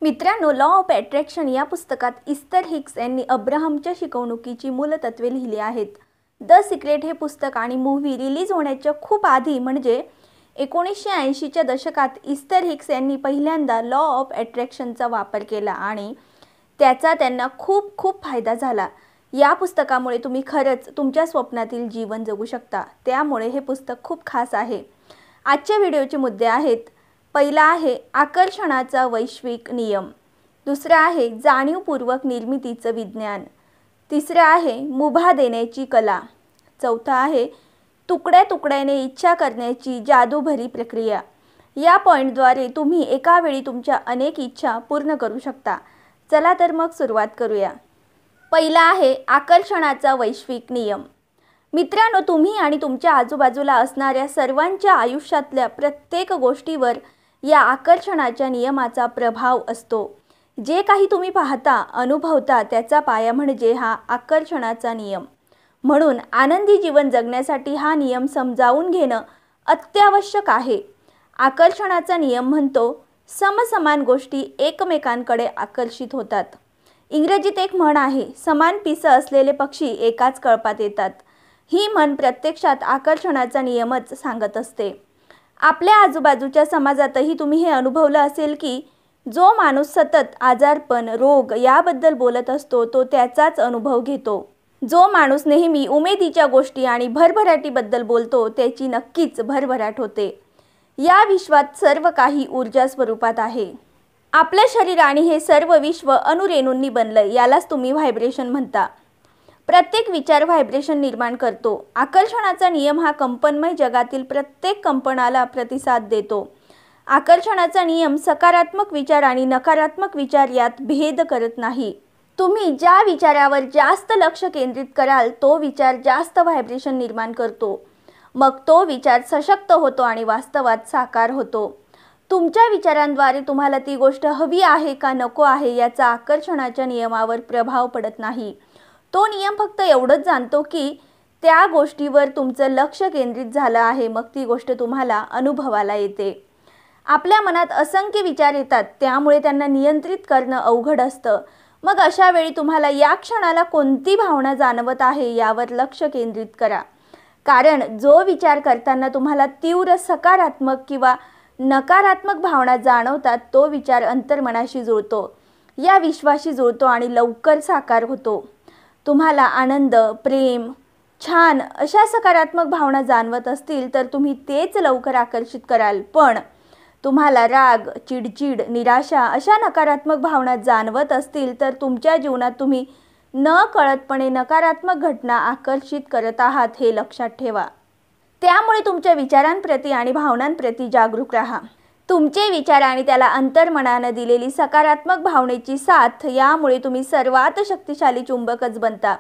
मित्रांनो, law of attraction या पुस्तकात इस्थर हिक्स यांनी अब्राहमच्या शिकवणुकीची मूलतत्वे लिहिली आहेत. द सिक्रेट हे पुस्तक आणि मूव्ही रिलीज होण्याच्या खूप आधी म्हणजे 1980च्या दशकात इस्थर हिक्स यांनी पहिल्यांदा लॉ ऑफ अट्रॅक्शनचा वापर केला आणि त्याचा त्यांना खूप खूप फायदा झाला. या पुस्तकामुळे तुम्ही खरंच तुमच्या स्वप्नातील जीवन जगू शकता. त्यामुळे हे पुस्तक खूप खास आहे. आजच्या व्हिडिओचे मुद्दे आहेत. पहिला आहे आकर्षणाचा वैश्विक नियम. दुसरा आहे जाणीवपूर्वक निर्मितीचं विज्ञान. तिसरा आहे मुभा देण्याची कला. चौथा आहे तुकड्या तुकड्याने इच्छा करण्याची जादूभरी प्रक्रिया. या पॉईंटद्वारे तुम्ही एका वेळी तुमच्या अनेक इच्छा पूर्ण करू शकता. चला तर मग सुरुवात करूया. पहिला आहे आकर्षणाचा वैश्विक नियम. मित्रांनो, तुम्ही आणि तुमच्या आजूबाजूला असणाऱ्या सर्वांच्या आयुष्यातल्या प्रत्येक गोष्टीवर या आकर्षणाच्या नियमाचा प्रभाव असतो. जे काही तुम्ही पाहता, अनुभवता त्याचा पाया म्हणजे हा आकर्षणाचा नियम. म्हणून आनंदी जीवन जगण्यासाठी हा नियम समजावून घेणं अत्यावश्यक आहे. आकर्षणाचा नियम म्हणतो समसमान गोष्टी एकमेकांकडे आकर्षित होतात. इंग्रजीत एक म्हण आहे, समान पिसं असलेले पक्षी एकाच कळपात येतात. ही म्हण प्रत्यक्षात आकर्षणाचा नियमच सांगत असते. आपल्या आजूबाजूच्या समाजातही तुम्ही हे अनुभवलं असेल की जो माणूस सतत आजारपण, रोग याबद्दल बोलत असतो तो त्याचाच अनुभव घेतो. जो माणूस नेहमी उमेदीच्या गोष्टी आणि भरभराटीबद्दल बोलतो त्याची नक्कीच भरभराट होते. या विश्वात सर्व काही ऊर्जा स्वरूपात आहे. आपलं शरीर आणि हे सर्व विश्व अणुरेणूंनी बनलं. यालाच तुम्ही व्हायब्रेशन म्हणता. प्रत्येक विचार व्हायब्रेशन निर्माण करतो. आकर्षणाचा नियम हा कंपनमय जगातील प्रत्येक कंपनाला प्रतिसाद देतो. आकर्षणाचा नियम सकारात्मक विचार आणि नकारात्मक विचार यात भेद करत नाही. तुम्ही ज्या विचारावर जास्त लक्ष केंद्रित कराल तो विचार जास्त व्हायब्रेशन निर्माण करतो. मग तो विचार सशक्त होतो आणि वास्तवात साकार होतो. तुमच्या विचारांद्वारे तुम्हाला ती गोष्ट हवी आहे का नको आहे याचा आकर्षणाच्या नियमावर प्रभाव पडत नाही. तो नियम फक्त एवढंच जाणतो की त्या गोष्टीवर तुमचं लक्ष केंद्रित झालं आहे, मग ती गोष्ट तुम्हाला अनुभवाला येते. आपल्या मनात असंख्य विचार येतात, त्यामुळे त्यांना नियंत्रित करणं अवघड असतं. मग अशा वेळी तुम्हाला या क्षणाला कोणती भावना जाणवत आहे यावर लक्ष केंद्रित करा. कारण जो विचार करताना तुम्हाला तीव्र सकारात्मक किंवा नकारात्मक भावना जाणवतात तो विचार अंतर्मनाशी जुळतो, या विश्वाशी जुळतो आणि लवकर साकार होतो. तुम्हाला आनंद, प्रेम, छान अशा सकारात्मक भावना जाणवत असतील तर तुम्ही तेच लवकर आकर्षित कराल. पण तुम्हाला राग, चिडचिड, निराशा अशा नकारात्मक भावना जाणवत असतील तर तुमच्या जीवनात तुम्ही नकळतपणे नकारात्मक घटना आकर्षित करत आहात हे लक्षात ठेवा. त्यामुळे तुमच्या विचारांप्रती आणि भावनांप्रती जागरूक राहा. तुमचे विचार आणि त्याला अंतर्मनानं दिलेली सकारात्मक भावनेची साथ यामुळे तुम्ही सर्वात शक्तिशाली चुंबकच बनता.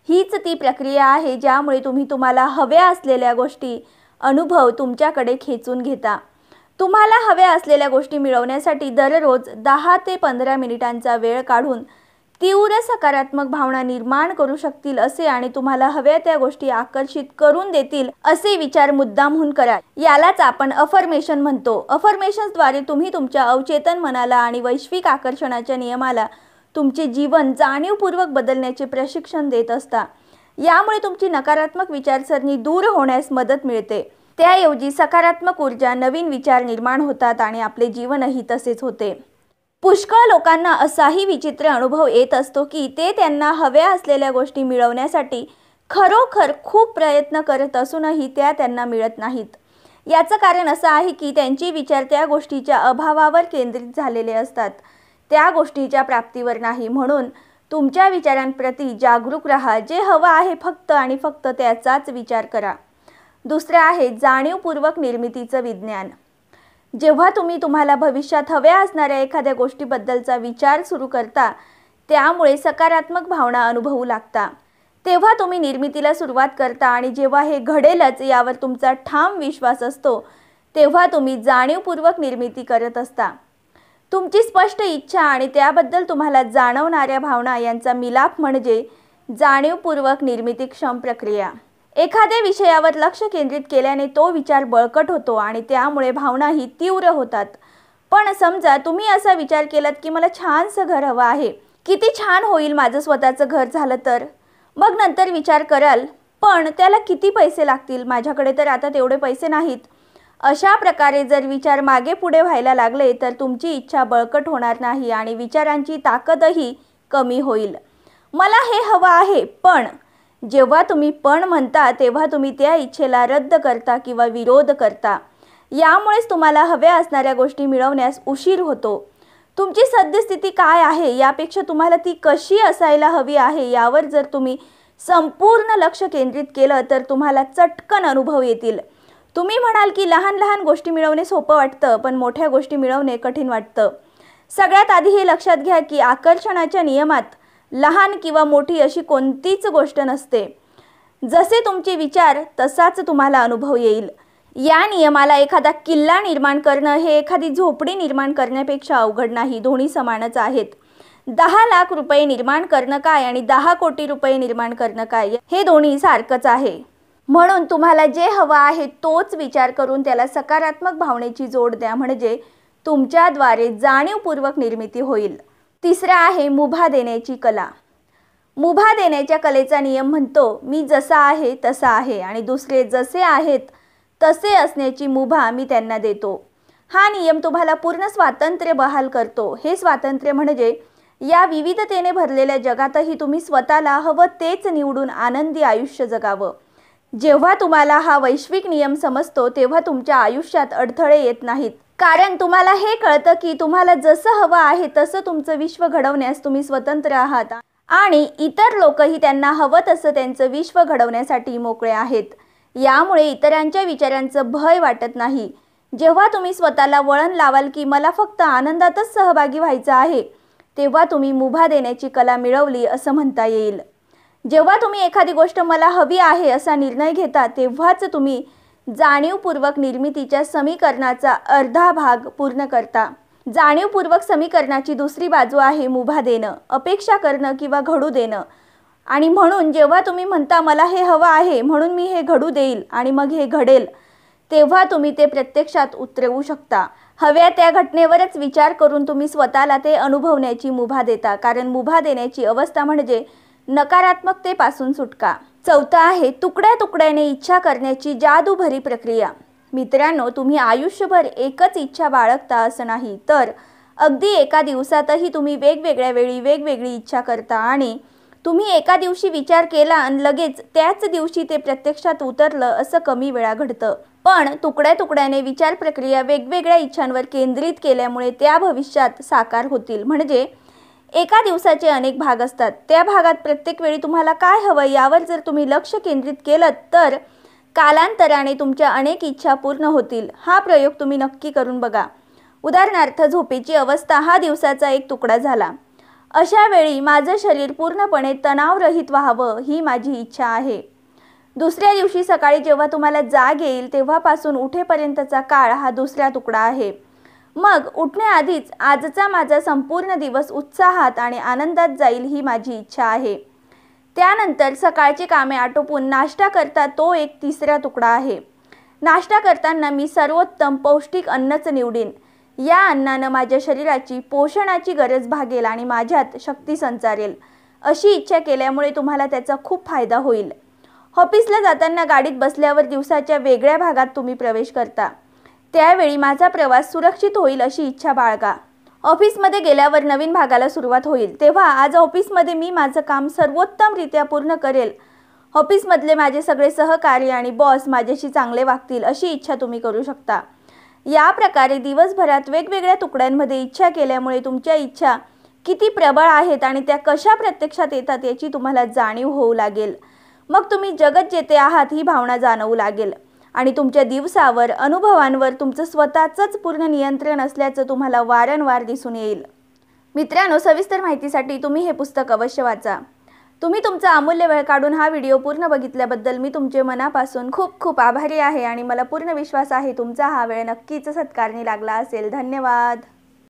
हीच ती प्रक्रिया आहे ज्यामुळे तुम्ही तुम्हाला हव्या असलेल्या गोष्टी, अनुभव तुमच्याकडे खेचून घेता. तुम्हाला हव्या असलेल्या गोष्टी मिळवण्यासाठी दररोज 10 ते 15 मिनिटांचा वेळ काढून तीव्र सकारात्मक भावना निर्माण करू शकतील असे आणि तुम्हाला हव्या त्या गोष्टी आकर्षित करून देतील असे विचार मुद्दामहून करा. यालाच आपण अफर्मेशन म्हणतो. अफर्मेशन्सद्वारे तुम्ही तुमच्या अवचेतन मनाला आणि वैश्विक आकर्षणाच्या नियमाला तुमचे जीवन जाणीवपूर्वक बदलण्याचे प्रशिक्षण देत असता. यामुळे तुमची नकारात्मक विचारसरणी दूर होण्यास मदत मिळते. त्याऐवजी सकारात्मक ऊर्जा, नवीन विचार निर्माण होतात आणि आपले जीवनही तसेच होते. पुष्कळ लोकांना असाही विचित्र अनुभव येत असतो की ते त्यांना हव्या असलेल्या गोष्टी मिळवण्यासाठी खरोखर खूप प्रयत्न करत असूनही त्या त्यांना मिळत नाहीत. याचं कारण असं आहे की त्यांचे विचार त्या गोष्टीच्या अभावावर केंद्रित झालेले असतात, त्या गोष्टीच्या प्राप्तीवर नाही. म्हणून तुमच्या विचारांप्रती जागरूक राहा. जे हवं आहे फक्त आणि फक्त त्याचाच विचार करा. दुसरं आहे जाणीवपूर्वक निर्मितीचं विज्ञान. जेव्हा तुम्ही तुम्हाला भविष्यात हव्या असणाऱ्या एखाद्या गोष्टीबद्दलचा विचार सुरू करता, त्यामुळे सकारात्मक भावना अनुभवू लागता, तेव्हा तुम्ही निर्मितीला सुरुवात करता आणि जेव्हा हे घडेलच यावर तुमचा ठाम विश्वास असतो तेव्हा तुम्ही जाणीवपूर्वक निर्मिती करत असता. तुमची स्पष्ट इच्छा आणि त्याबद्दल तुम्हाला जाणवणाऱ्या भावना यांचा मिलाप म्हणजे जाणीवपूर्वक निर्मितीक्षम प्रक्रिया. एखाद्या विषयावर लक्ष केंद्रित केल्याने तो विचार बळकट होतो आणि त्यामुळे भावनाही तीव्र होतात. पण समजा तुम्ही असा विचार केलात की मला छानसं घर हवं आहे, किती छान होईल माझं स्वतःचं घर झालं तर. मग नंतर विचार कराल, पण त्याला किती पैसे लागतील, माझ्याकडे तर आता तेवढे पैसे नाहीत. अशा प्रकारे जर विचार मागे पुढे व्हायला लागले तर तुमची इच्छा बळकट होणार नाही आणि विचारांची ताकदही कमी होईल. मला हे हवं आहे, पण जेव्हा तुम्ही पण म्हणता तेव्हा तुम्ही त्या इच्छेला रद्द करता किंवा विरोध करता. यामुळेच तुम्हाला हव्या असणाऱ्या गोष्टी मिळवण्यास उशीर होतो. तुमची सद्यस्थिती काय आहे यापेक्षा तुम्हाला ती कशी असायला हवी आहे यावर जर तुम्ही संपूर्ण लक्ष केंद्रित केलं तर तुम्हाला चटकन अनुभव येतील. तुम्ही म्हणाल की लहान लहान गोष्टी मिळवणे सोपं वाटतं, पण मोठ्या गोष्टी मिळवणे कठीण वाटतं. सगळ्यात आधी हे लक्षात घ्या की आकर्षणाच्या नियमात लहान किंवा मोठी अशी कोणतीच गोष्ट नसते. जसे तुमचे विचार तसाच तुम्हाला अनुभव येईल. या नियमाला एखादा किल्ला निर्माण करणं हे एखादी झोपडी निर्माण करण्यापेक्षा अवघड नाही. दोन्ही समानच आहेत. 10 लाख रुपये निर्माण करणं काय आणि 10 कोटी रुपये निर्माण करणं काय, हे दोन्ही सारखंच आहे. म्हणून तुम्हाला जे हवं आहे तोच विचार करून त्याला सकारात्मक भावनेची जोड द्या, म्हणजे तुमच्याद्वारे जाणीवपूर्वक निर्मिती होईल. तिसरा आहे मुभा देण्याची कला. मुभा देण्याच्या कलेचा नियम म्हणतो, मी जसा आहे तसा आहे आणि दुसरे जसे आहेत तसे असण्याची मुभा मी त्यांना देतो. हा नियम तुम्हाला पूर्ण स्वातंत्र्य बहाल करतो. हे स्वातंत्र्य म्हणजे या विविधतेने भरलेल्या जगातही तुम्ही स्वतःला हवं तेच निवडून आनंदी आयुष्य जगावं. जेव्हा तुम्हाला हा वैश्विक नियम समजतो तेव्हा तुमच्या आयुष्यात अडथळे येत नाहीत, कारण तुम्हाला हे कळतं की तुम्हाला जसं हवं आहे तसं तुमचं विश्व घडवण्यास तुम्ही स्वतंत्र आहात आणि इतर लोकही त्यांना हवं तसं त्यांचं विश्व घडवण्यासाठी मोकळे आहेत. यामुळे इतरांच्या विचारांचं भय वाटत नाही. जेव्हा तुम्ही स्वतःला वळण लावाल की मला फक्त आनंदातच सहभागी व्हायचं आहे, तेव्हा तुम्ही मुभा देण्याची कला मिळवली असं म्हणता येईल. जेव्हा तुम्ही एखादी गोष्ट मला हवी आहे असा निर्णय घेता तेव्हाच तुम्ही जाणीवपूर्वक निर्मितीच्या समीकरणाचा अर्धा भाग पूर्ण करता. जाणीवपूर्वक समीकरणाची दुसरी बाजू आहे मुभा देणं, अपेक्षा करणं किंवा घडू देणं. आणि म्हणून जेव्हा तुम्ही म्हणता मला हे हवं आहे म्हणून मी हे घडू देईल आणि मग हे घडेल, तेव्हा तुम्ही ते प्रत्यक्षात उतरवू शकता. हव्या त्या घटनेवरच विचार करून तुम्ही स्वतःला ते अनुभवण्याची मुभा देता, कारण मुभा देण्याची अवस्था म्हणजे नकारात्मकतेपासून सुटका. चौथा आहे तुकड्या तुकड्याने इच्छा करण्याची जादूभरी प्रक्रिया. मित्रांनो, तुम्ही आयुष्यभर एकच इच्छा बाळगता असं नाही, तर अगदी एका दिवसातही तुम्ही वेगवेगळ्या वेळी वेगवेगळी इच्छा करता आणि तुम्ही एका दिवशी विचार केला आणि लगेच त्याच दिवशी ते प्रत्यक्षात उतरलं असं कमी वेळा घडतं. पण तुकड्या तुकड्याने विचार प्रक्रिया वेगवेगळ्या इच्छांवर केंद्रित केल्यामुळे त्या भविष्यात साकार होतील. म्हणजे एका दिवसाचे अनेक भाग असतात. त्या भागात प्रत्येक वेळी तुम्हाला काय हवं यावर जर तुम्ही लक्ष केंद्रित केलं तर कालांतराने तुमच्या अनेक इच्छा पूर्ण होतील. हा प्रयोग तुम्ही नक्की करून बघा. उदाहरणार्थ, झोपेची अवस्था हा दिवसाचा एक तुकडा झाला. अशा वेळी माझं शरीर पूर्णपणे तणावरहित व्हावं ही माझी इच्छा आहे. दुसऱ्या दिवशी सकाळी जेव्हा तुम्हाला जाग येईल तेव्हापासून उठेपर्यंतचा काळ हा दुसरा तुकडा आहे. मग उठण्याआधीच आजचा माझा संपूर्ण दिवस उत्साहात आणि आनंदात जाईल ही माझी इच्छा आहे. त्यानंतर सकाळची कामे आटोपून नाश्ता करता तो एक तिसरा तुकडा आहे. नाश्ता करताना मी सर्वोत्तम पौष्टिक अन्नच निवडीन. या अन्नानं माझ्या शरीराची पोषणाची गरज भागेल आणि माझ्यात शक्ती संचारेल. अशी इच्छा केल्यामुळे तुम्हाला त्याचा खूप फायदा होईल. ऑफिसला जाताना गाडीत बसल्यावर दिवसाच्या वेगळ्या भागात तुम्ही प्रवेश करता. त्यावेळी माझा प्रवास सुरक्षित होईल अशी इच्छा बाळगा. ऑफिसमध्ये गेल्यावर नवीन भागाला सुरुवात होईल, तेव्हा आज ऑफिसमध्ये मी माझं काम सर्वोत्तमरित्या पूर्ण करेल. ऑफिसमधले माझे सगळे सहकारी आणि बॉस माझ्याशी चांगले वागतील अशी इच्छा तुम्ही करू शकता. या प्रकारे दिवसभरात वेगवेगळ्या तुकड्यांमध्ये इच्छा केल्यामुळे तुमच्या इच्छा किती प्रबळ आहेत आणि त्या कशा प्रत्यक्षात येतात याची तुम्हाला जाणीव होऊ लागेल. मग तुम्ही जगत जेते आहात ही भावना जाणवू लागेल आणि तुमच्या दिवसावर, अनुभवांवर तुमचं स्वतःचंच पूर्ण नियंत्रण असल्याचं तुम्हाला वारंवार दिसून येईल. मित्रांनो, सविस्तर माहितीसाठी तुम्ही हे पुस्तक अवश्य वाचा. तुम्ही तुमचा अमूल्य वेळ काढून हा व्हिडिओ पूर्ण बघितल्याबद्दल मी तुमचे मनापासून खूप खूप आभारी आहे आणि मला पूर्ण विश्वास आहे तुमचा हा वेळ नक्कीच सत्कारणी लागला असेल. धन्यवाद.